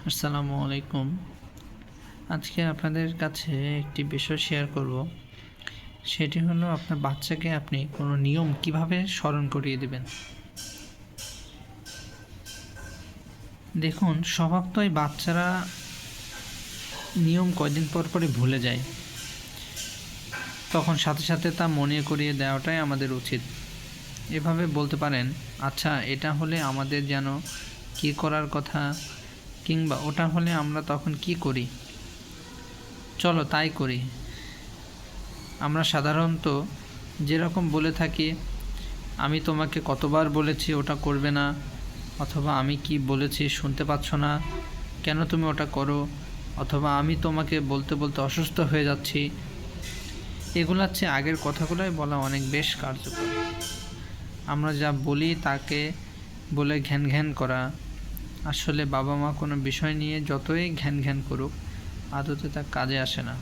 আসসালামু আলাইকুম। আজকে আপনাদের কাছে একটি বিষয় শেয়ার করব। সেটি হলো আপনার বাচ্চাকে আপনি কোনো নিয়ম কিভাবে স্মরণ করিয়ে দিবেন। দেখুন, স্বভাবতই বাচ্চারা নিয়ম কয়দিন পর পরই ভুলে যায়। তখন সাথে সাথে তা মনে করিয়ে দেওয়াটাই আমাদের উচিত। এভাবে বলতে পারেন, আচ্ছা এটা হলে আমাদের যেন কী করার কথা, কিংবা ওটা হলে আমরা তখন কি করি, চলো তাই করি। আমরা সাধারণত যেরকম বলে থাকি, আমি তোমাকে কতবার বলেছি ওটা করবে না, অথবা আমি কি বলেছি শুনতে পাচ্ছ না, কেন তুমি ওটা করো, অথবা আমি তোমাকে বলতে বলতে অসুস্থ হয়ে যাচ্ছি। এগুলোর চেয়ে আগের কথাগুলোই বলা অনেক বেশ কার্যকর। আমরা যা বলি তাকে বলে ঘ্যান ঘ্যান করা, আসলে বাবা মা কোনো বিষয় নিয়ে যতই ঘ্যান ঘ্যান করুক আদতে তা কাজে আসে না।